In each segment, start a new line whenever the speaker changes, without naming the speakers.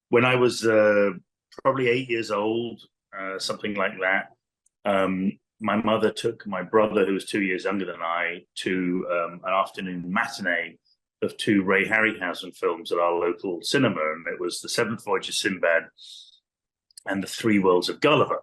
when I was probably 8 years old, something like that, my mother took my brother, who was 2 years younger than I, to an afternoon matinee of two Ray Harryhausen films at our local cinema, and it was The Seventh Voyage of Sinbad and The Three Worlds of Gulliver.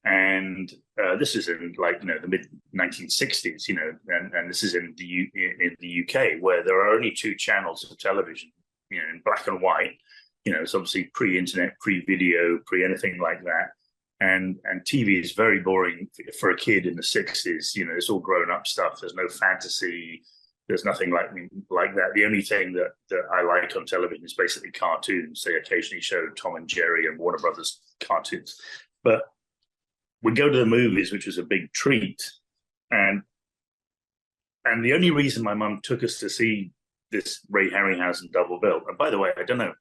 And this is in the mid 1960s, and this is in the UK, where there are only two channels of television, in black and white. It's obviously pre-internet, pre-video, pre-anything like that. And TV is very boring for a kid in the 60s. It's all grown-up stuff. There's no fantasy. There's nothing like that. The only thing that I like on television is basically cartoons. They occasionally show Tom and Jerry and Warner Brothers cartoons. But we'd go to the movies, which was a big treat. And the only reason my mum took us to see this Ray Harryhausen double bill, and by the way, I don't know,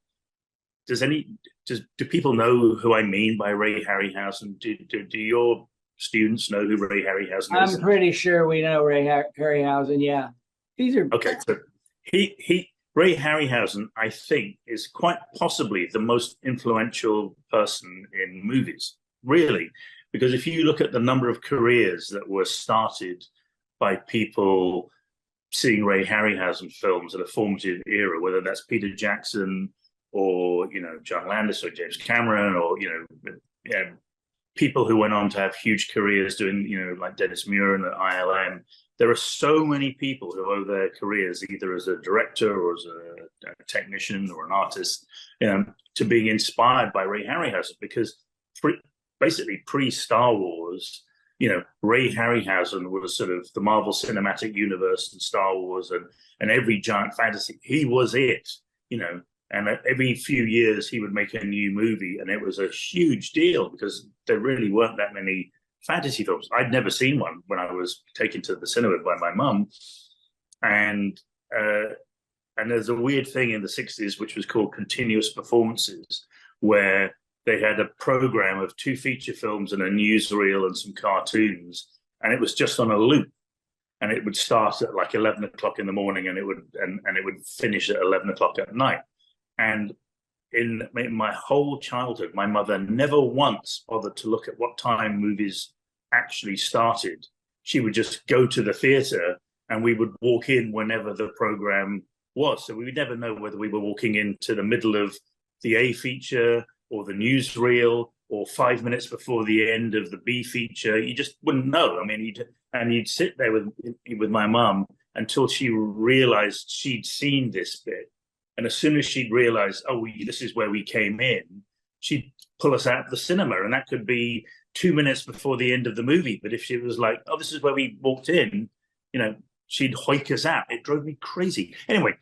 do people know who I mean by Ray Harryhausen? Do your students know who Ray Harryhausen is?
I'm pretty sure we know Ray Harryhausen. Yeah, these are
okay. So Ray Harryhausen, I think, is quite possibly the most influential person in movies, really, because if you look at the number of careers that were started by people seeing Ray Harryhausen films at a formative era, whether that's Peter Jackson or John Landis or James Cameron, or people who went on to have huge careers doing like Dennis Muir and ILM. There are so many people who owe their careers either as a director or as a technician or an artist, to being inspired by Ray Harryhausen, because basically pre-Star Wars, Ray Harryhausen was sort of the Marvel Cinematic Universe and Star Wars and every giant fantasy. He was it, and every few years he would make a new movie, and it was a huge deal because there really weren't that many fantasy films. I'd never seen one when I was taken to the cinema by my mum, and there's a weird thing in the 60s which was called continuous performances, where they had a program of two feature films and a newsreel and some cartoons, and it was just on a loop. And it would start at like 11 o'clock in the morning, and it would finish at 11 o'clock at night. And in my whole childhood, my mother never once bothered to look at what time movies actually started. She would just go to the theater, and we would walk in whenever the program was. So we would never know whether we were walking into the middle of the A feature or the newsreel or 5 minutes before the end of the B feature. You just wouldn't know. I mean, you'd sit there with my mum until she realized she'd seen this bit. And as soon as she'd realized, this is where we came in, she'd pull us out of the cinema. And that could be 2 minutes before the end of the movie. But if she was like, this is where we walked in, she'd hoik us out. It drove me crazy. Anyway,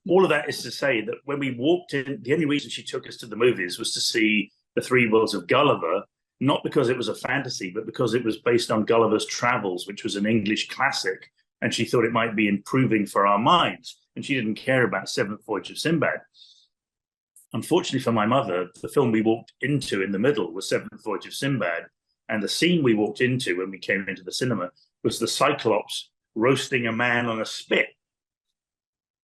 all of that is to say that when we walked in, the only reason she took us to the movies was to see The Three Worlds of Gulliver, not because it was a fantasy, but because it was based on Gulliver's Travels, which was an English classic. And she thought it might be improving for our minds. And she didn't care about Seventh Voyage of Sinbad. Unfortunately for my mother, the film we walked into in the middle was Seventh Voyage of Sinbad. And the scene we walked into when we came into the cinema was the Cyclops roasting a man on a spit.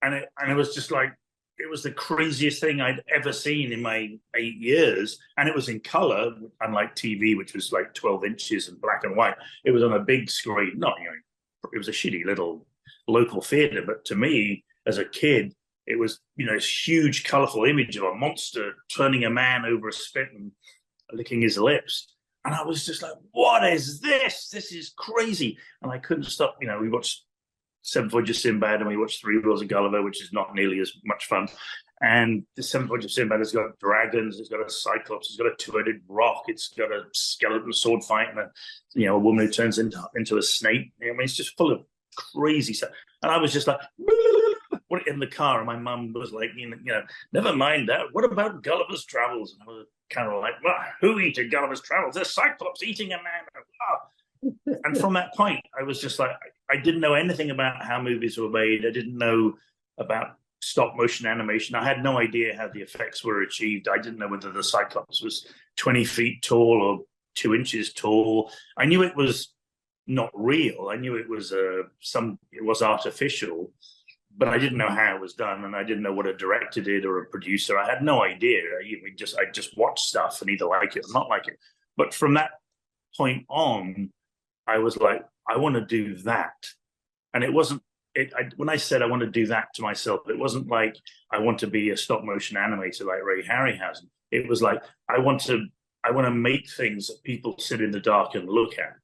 And it was just like, it was the craziest thing I'd ever seen in my 8 years. And it was in color, unlike TV, which was like 12 inches and black and white. It was on a big screen. It was a shitty little local theater. But to me, as a kid, it was, this huge, colorful image of a monster turning a man over a spit and licking his lips. And I was just like, what is this? This is crazy. And I couldn't stop. We watched Seventh Voyage of Sinbad and we watched Three Worlds of Gulliver, which is not nearly as much fun. And the Seventh Voyage of Sinbad has got dragons, it's got a cyclops, it's got a two-headed rock, it's got a skeleton sword fight, and a woman who turns into a snake. It's just full of crazy stuff. And I was just like, in the car, and my mum was like, never mind that. What about Gulliver's Travels? And I was kind of like, who eated Gulliver's Travels? There's Cyclops eating a man. And from that point, I was just like, I didn't know anything about how movies were made. I didn't know about stop motion animation. I had no idea how the effects were achieved. I didn't know whether the Cyclops was 20 feet tall or 2 inches tall. I knew it was not real. I knew it was it was artificial, but I didn't know how it was done, and I didn't know what a director did or a producer. I had no idea. I just watched stuff and either like it or not like it. But from that point on, I was like, I want to do that, and it wasn't. When I said I want to do that to myself, it wasn't like I want to be a stop motion animator like Ray Harryhausen. It was like I want to make things that people sit in the dark and look at.